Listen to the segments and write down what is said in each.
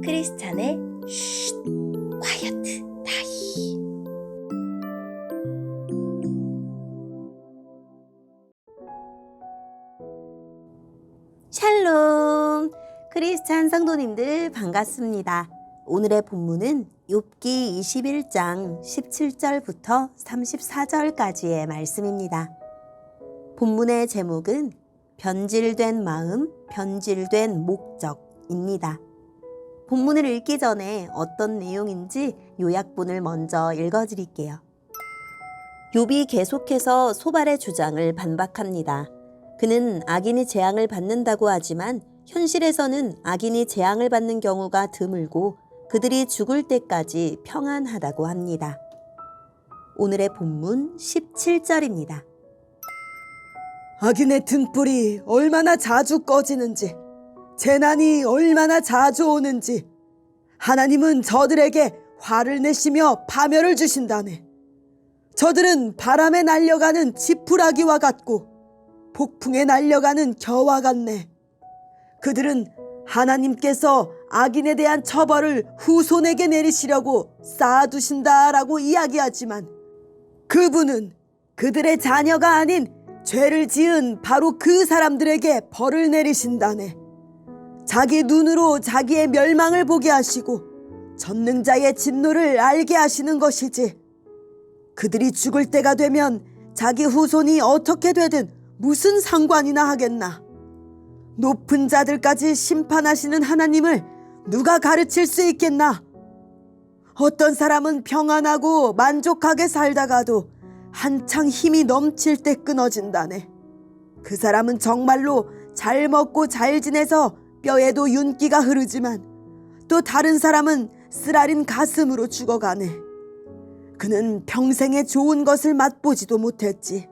크리스찬의 쉿, 콰이어트 타임. 샬롬! 크리스찬 성도님들 반갑습니다. 오늘의 본문은 욥기 21장 17절부터 34절까지의 말씀입니다. 본문의 제목은 변질된 마음, 변질된 목적입니다. 본문을 읽기 전에 어떤 내용인지 요약본을 먼저 읽어드릴게요. 욥이 계속해서 소발의 주장을 반박합니다. 그는 악인이 재앙을 받는다고 하지만 현실에서는 악인이 재앙을 받는 경우가 드물고 그들이 죽을 때까지 평안하다고 합니다. 오늘의 본문 17절입니다. 악인의 등불이 얼마나 자주 꺼지는지, 재난이 얼마나 자주 오는지 하나님은 저들에게 화를 내시며 파멸을 주신다네. 저들은 바람에 날려가는 지푸라기와 같고 폭풍에 날려가는 겨와 같네. 그들은 하나님께서 악인에 대한 처벌을 후손에게 내리시려고 쌓아두신다라고 이야기하지만 그분은 그들의 자녀가 아닌 죄를 지은 바로 그 사람들에게 벌을 내리신다네. 자기 눈으로 자기의 멸망을 보게 하시고 전능자의 진노를 알게 하시는 것이지. 그들이 죽을 때가 되면 자기 후손이 어떻게 되든 무슨 상관이나 하겠나. 높은 자들까지 심판하시는 하나님을 누가 가르칠 수 있겠나. 어떤 사람은 평안하고 만족하게 살다가도 한창 힘이 넘칠 때 끊어진다네. 그 사람은 정말로 잘 먹고 잘 지내서 뼈에도 윤기가 흐르지만 또 다른 사람은 쓰라린 가슴으로 죽어가네. 그는 평생에 좋은 것을 맛보지도 못했지.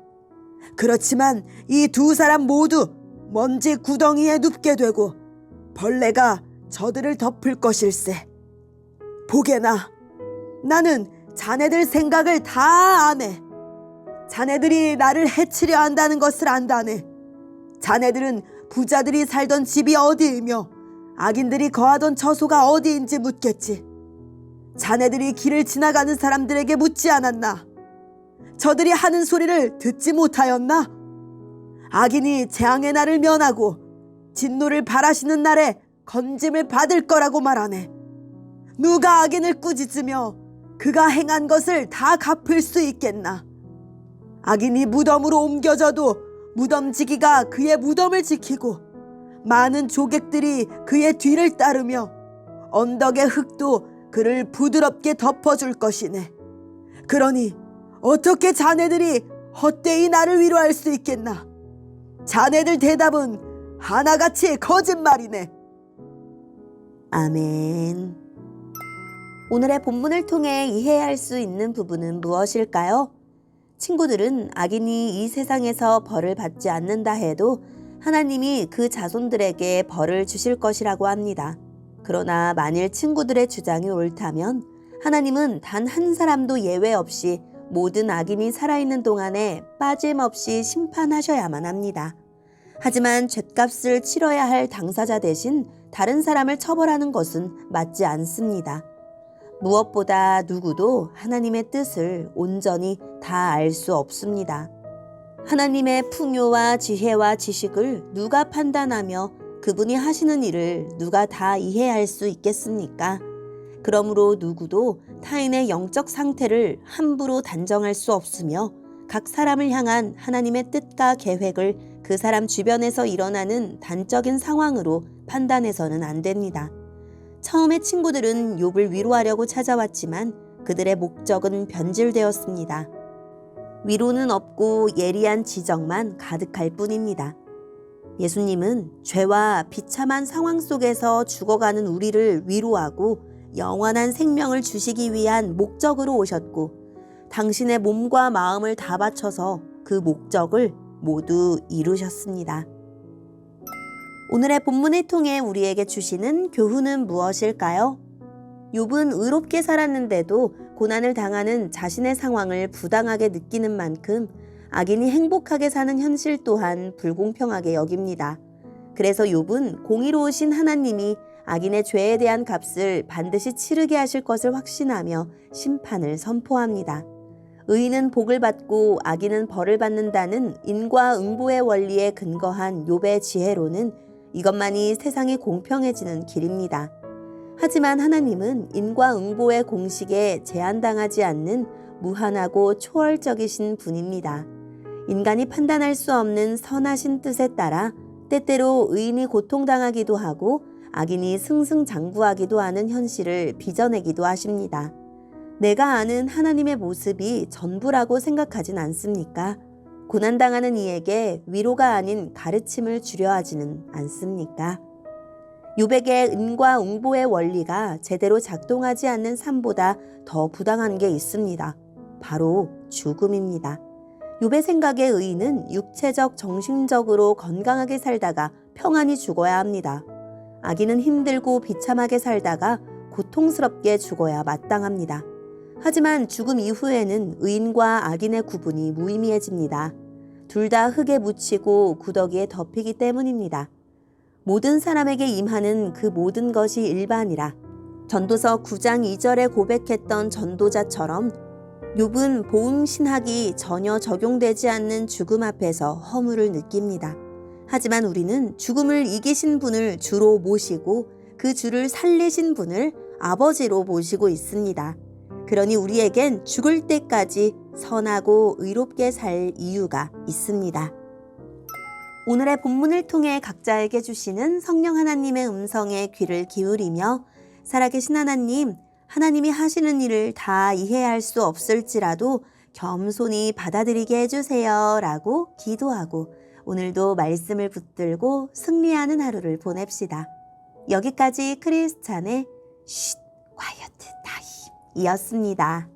그렇지만 이 두 사람 모두 먼지 구덩이에 눕게 되고 벌레가 저들을 덮을 것일세. 보게나, 나는 자네들 생각을 다 아네. 자네들이 나를 해치려 한다는 것을 안다네. 자네들은 부자들이 살던 집이 어디이며 악인들이 거하던 처소가 어디인지 묻겠지. 자네들이 길을 지나가는 사람들에게 묻지 않았나? 저들이 하는 소리를 듣지 못하였나? 악인이 재앙의 날을 면하고 진노를 바라시는 날에 건짐을 받을 거라고 말하네. 누가 악인을 꾸짖으며 그가 행한 것을 다 갚을 수 있겠나? 악인이 무덤으로 옮겨져도 무덤지기가 그의 무덤을 지키고 많은 조객들이 그의 뒤를 따르며 언덕의 흙도 그를 부드럽게 덮어줄 것이네. 그러니 어떻게 자네들이 헛되이 나를 위로할 수 있겠나? 자네들 대답은 하나같이 거짓말이네. 아멘. 오늘의 본문을 통해 이해할 수 있는 부분은 무엇일까요? 친구들은 악인이 이 세상에서 벌을 받지 않는다 해도 하나님이 그 자손들에게 벌을 주실 것이라고 합니다. 그러나 만일 친구들의 주장이 옳다면 하나님은 단 한 사람도 예외 없이 모든 악인이 살아있는 동안에 빠짐없이 심판하셔야만 합니다. 하지만 죗값을 치러야 할 당사자 대신 다른 사람을 처벌하는 것은 맞지 않습니다. 무엇보다 누구도 하나님의 뜻을 온전히 다 알 수 없습니다. 하나님의 풍요와 지혜와 지식을 누가 판단하며 그분이 하시는 일을 누가 다 이해할 수 있겠습니까? 그러므로 누구도 타인의 영적 상태를 함부로 단정할 수 없으며 각 사람을 향한 하나님의 뜻과 계획을 그 사람 주변에서 일어나는 단적인 상황으로 판단해서는 안 됩니다. 처음에 친구들은 욥을 위로하려고 찾아왔지만 그들의 목적은 변질되었습니다. 위로는 없고 예리한 지적만 가득할 뿐입니다. 예수님은 죄와 비참한 상황 속에서 죽어가는 우리를 위로하고 영원한 생명을 주시기 위한 목적으로 오셨고 당신의 몸과 마음을 다 바쳐서 그 목적을 모두 이루셨습니다. 오늘의 본문을 통해 우리에게 주시는 교훈은 무엇일까요? 욥은 의롭게 살았는데도 고난을 당하는 자신의 상황을 부당하게 느끼는 만큼 악인이 행복하게 사는 현실 또한 불공평하게 여깁니다. 그래서 욥은 공의로우신 하나님이 악인의 죄에 대한 값을 반드시 치르게 하실 것을 확신하며 심판을 선포합니다. 의인은 복을 받고 악인은 벌을 받는다는 인과응보의 원리에 근거한 욥의 지혜로는 이것만이 세상이 공평해지는 길입니다. 하지만 하나님은 인과응보의 공식에 제한당하지 않는 무한하고 초월적이신 분입니다. 인간이 판단할 수 없는 선하신 뜻에 따라 때때로 의인이 고통당하기도 하고 악인이 승승장구하기도 하는 현실을 빚어내기도 하십니다. 내가 아는 하나님의 모습이 전부라고 생각하진 않습니까? 고난당하는 이에게 위로가 아닌 가르침을 주려 하지는 않습니까? 욥에게 인과응보의 원리가 제대로 작동하지 않는 삶보다 더 부당한 게 있습니다. 바로 죽음입니다. 욥의 생각에 의인은 육체적, 정신적으로 건강하게 살다가 평안히 죽어야 합니다. 악인은 힘들고 비참하게 살다가 고통스럽게 죽어야 마땅합니다. 하지만 죽음 이후에는 의인과 악인의 구분이 무의미해집니다. 둘 다 흙에 묻히고 구더기에 덮이기 때문입니다. 모든 사람에게 임하는 그 모든 것이 일반이라 전도서 9장 2절에 고백했던 전도자처럼 욥은 보응 신학이 전혀 적용되지 않는 죽음 앞에서 허물을 느낍니다. 하지만 우리는 죽음을 이기신 분을 주로 모시고 그 주를 살리신 분을 아버지로 모시고 있습니다. 그러니 우리에겐 죽을 때까지 선하고 의롭게 살 이유가 있습니다. 오늘의 본문을 통해 각자에게 주시는 성령 하나님의 음성에 귀를 기울이며 살아계신 하나님, 하나님이 하시는 일을 다 이해할 수 없을지라도 겸손히 받아들이게 해주세요 라고 기도하고 오늘도 말씀을 붙들고 승리하는 하루를 보냅시다. 여기까지 크리스찬의 쉿, 콰이어트 타임 이었습니다.